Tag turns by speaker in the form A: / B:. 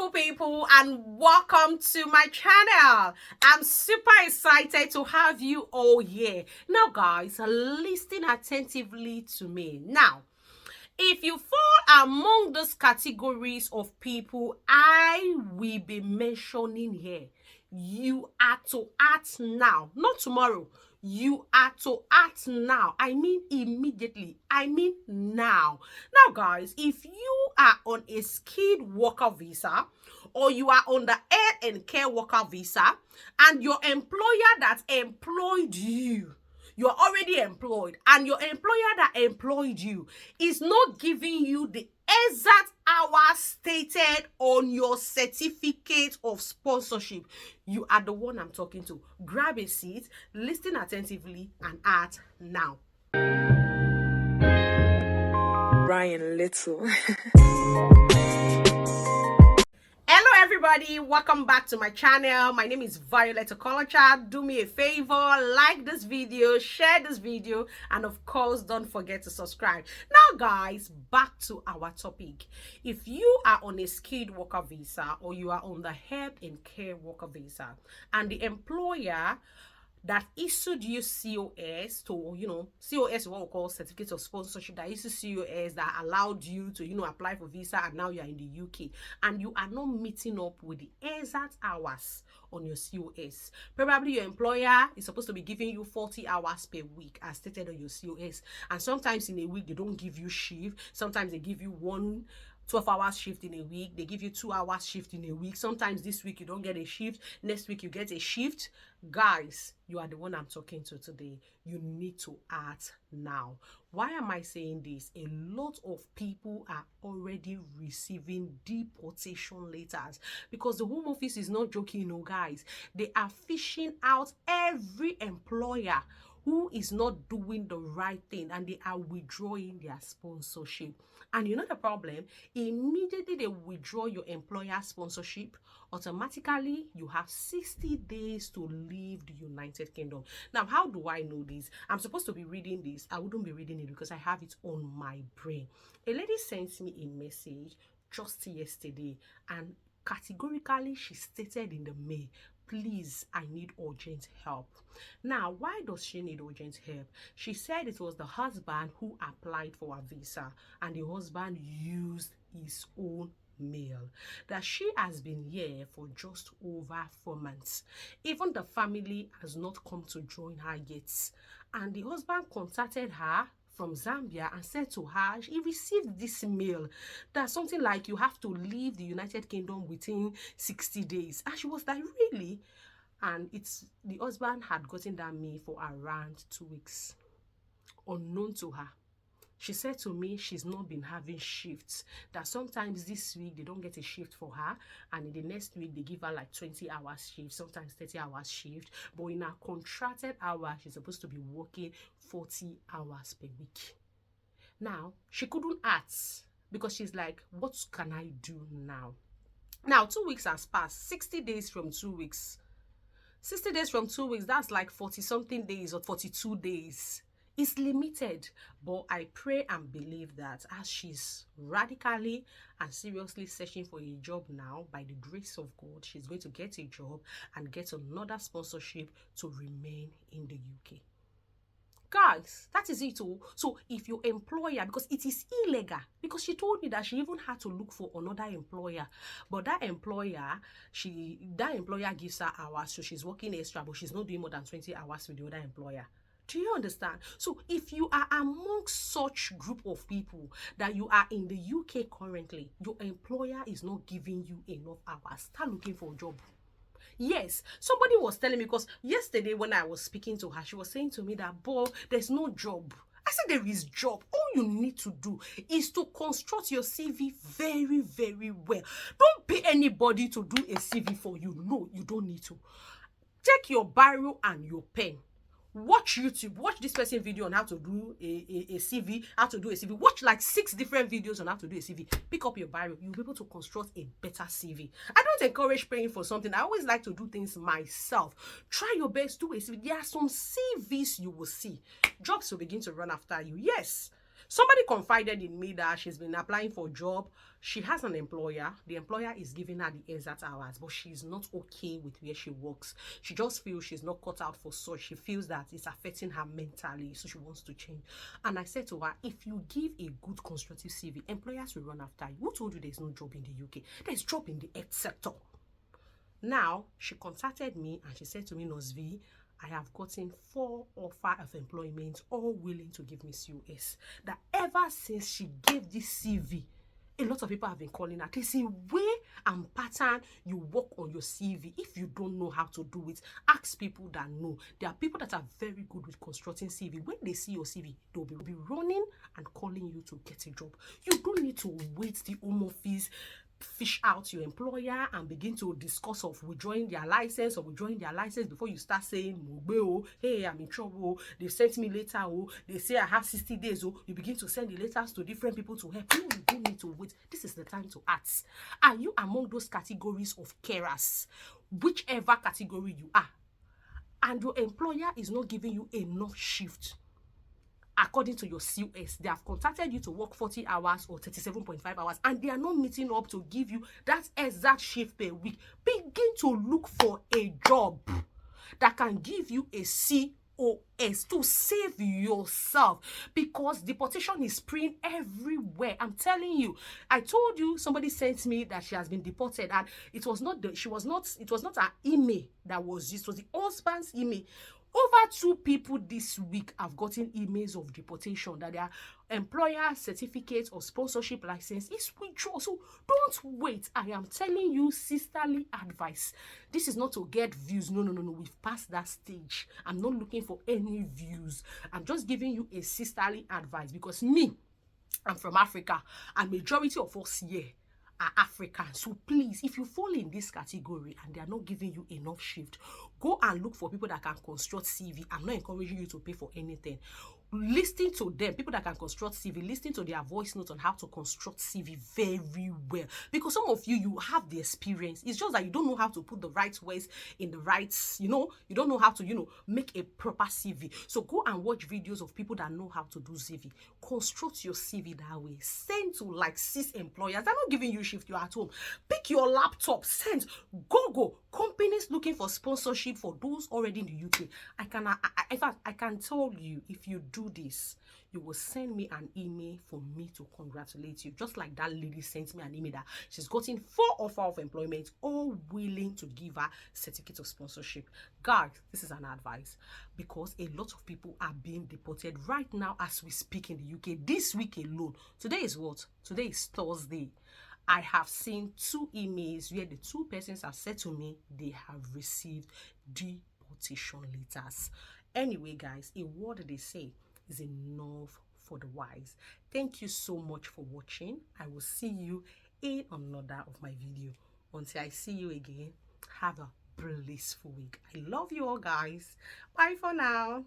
A: beautiful people, and welcome to my channel. I'm super excited to have you all here. Now guys, listen attentively to me. Now, if you fall among those categories of people I will be mentioning here, you are to act now, not tomorrow. You are to act now. I mean immediately. I mean now. Now guys, if you are on a skilled worker visa or you are on the air and care worker visa and your employer that employed you're already employed, and your employer that employed you is not giving you the exact hours stated on your certificate of sponsorship, you are the one I'm talking to. Grab a seat, listen attentively, and act now.
B: Ryan Little.
A: Hello everybody, welcome back to my channel. My name is Violet Okolocha. Do me a favor, like this video, share this video, and of course don't forget to subscribe. Now guys, back to our topic. If you are on a skilled worker visa or you are on the help and care worker visa and the employer that issued you COS to, COS is what we call certificate of sponsorship, that issued COS that allowed you to, apply for visa, and now you're in the UK and you are not meeting up with the exact hours on your COS. Probably your employer is supposed to be giving you 40 hours per week as stated on your COS, and sometimes in a week they don't give you shift. Sometimes they give you 12 hours shift in a week. They give you 2 hours shift in a week. Sometimes this week you don't get a shift, next week you get a shift. Guys, you are the one I'm talking to today. You need to act now. Why am I saying this? A lot of people are already receiving deportation letters because the Home Office is not joking, guys. They are fishing out every employer who is not doing the right thing, and they are withdrawing their sponsorship. And you know the problem? Immediately they withdraw your employer sponsorship, automatically you have 60 days to leave the United Kingdom. Now, how do I know this? I'm supposed to be reading this. I wouldn't be reading it because I have it on my brain. A lady sent me a message just yesterday, and categorically she stated in the mail, please, I need urgent help. Now, why does she need urgent help? She said it was the husband who applied for a visa and the husband used his own mail, that she has been here for just over 4 months. Even the family has not come to join her yet, and the husband contacted her from Zambia and said to her he received this mail that something like you have to leave the United Kingdom within 60 days. And she was like, really? And the husband had gotten that mail for around 2 weeks, unknown to her. She said to me she's not been having shifts, that sometimes this week they don't get a shift for her, and in the next week they give her like 20 hours shift, sometimes 30 hours shift, but in her contracted hours she's supposed to be working 40 hours per week. Now she couldn't ask because she's like, what can I do now? Now 2 weeks has passed. 60 days from 2 weeks, 60 days from 2 weeks, that's like 40 something days or 42 days. It's limited, but I pray and believe that as she's radically and seriously searching for a job now, by the grace of God, she's going to get a job and get another sponsorship to remain in the UK. Guys, that is it all. So if your employer, because it is illegal, because she told me that she even had to look for another employer, but that employer gives her hours, so she's working extra, but she's not doing more than 20 hours with the other employer. Do you understand? So if you are among such group of people that you are in the UK currently, your employer is not giving you enough hours, start looking for a job. Yes, somebody was telling me, because yesterday when I was speaking to her, she was saying to me that, boy, there's no job. I said there is job. All you need to do is to construct your CV very, very well. Don't pay anybody to do a CV for you. No, you don't need to. Take your biro and your pen. Watch YouTube, watch this person video on how to do a CV, how to do a CV. Watch like 6 different videos on how to do a CV. Pick up your Bible, you'll be able to construct a better CV. I don't encourage paying for something. I always like to do things myself. Try your best, do a CV. There are some CVs you will see. Jobs will begin to run after you. Yes. Somebody confided in me that she's been applying for a job. She has an employer. The employer is giving her the exact hours, but she's not okay with where she works. She just feels she's not cut out for such. She feels that it's affecting her mentally, so she wants to change. And I said to her, if you give a good constructive CV, employers will run after you. Who told you there's no job in the UK? There's job in the health sector. Now, she contacted me and she said to me, Nosvi, I have gotten 4 offers of employment, all willing to give me COS. That ever since she gave this CV, a lot of people have been calling her. There's a way and pattern you work on your CV. If you don't know how to do it, ask people that know. There are people that are very good with constructing CV. When they see your CV, they'll be running and calling you to get a job. You don't need to wait the home office, fish out your employer and begin to discuss of withdrawing their license before you start saying, oh, hey, I'm in trouble, they sent me later, oh, they say I have 60 days, oh, you begin to send the letters to different people to help. You don't need to wait. This is the time to ask. Are you among those categories of carers? Whichever category you are, and your employer is not giving you enough shift according to your COS, they have contacted you to work 40 hours or 37.5 hours, and they are not meeting up to give you that exact shift per week. Begin to look for a job that can give you a COS to save yourself, because deportation is spreading everywhere. I'm telling you. I told you somebody sent me that she has been deported, and it was not her email that was used, it was the husband's email. Over 2 people this week have gotten emails of deportation that their employer certificate or sponsorship license is withdrawn. So don't wait. I am telling you sisterly advice. This is not to get views. No. We've passed that stage. I'm not looking for any views. I'm just giving you a sisterly advice, because I'm from Africa, and majority of us here are African. So please, if you fall in this category and they are not giving you enough shift, go and look for people that can construct CV. I'm not encouraging you to pay for anything. Listen to them, people that can construct CV. Listen to their voice notes on how to construct CV very well, because some of you have the experience. It's just that you don't know how to put the right words in the right, you don't know how to make a proper CV. So go and watch videos of people that know how to do CV. Construct your CV that way. Send to like 6 employers. They're not giving you shift. You're at home. Pick your laptop. Send. Go. Companies looking for sponsorship for those already in the UK. In fact, I can tell you, if you do this, you will send me an email for me to congratulate you. Just like that lady sent me an email that she's gotten 4 offers of employment, all willing to give her certificate of sponsorship. Guys, this is an advice, because a lot of people are being deported right now as we speak in the UK. This week alone, today is what? Today is Thursday. I have seen 2 emails where the 2 persons have said to me they have received deportation letters. Anyway, guys, a word they say is enough for the wise. Thank you so much for watching. I will see you in another of my video. Until I see you again, have a blissful week. I love you all, guys. Bye for now.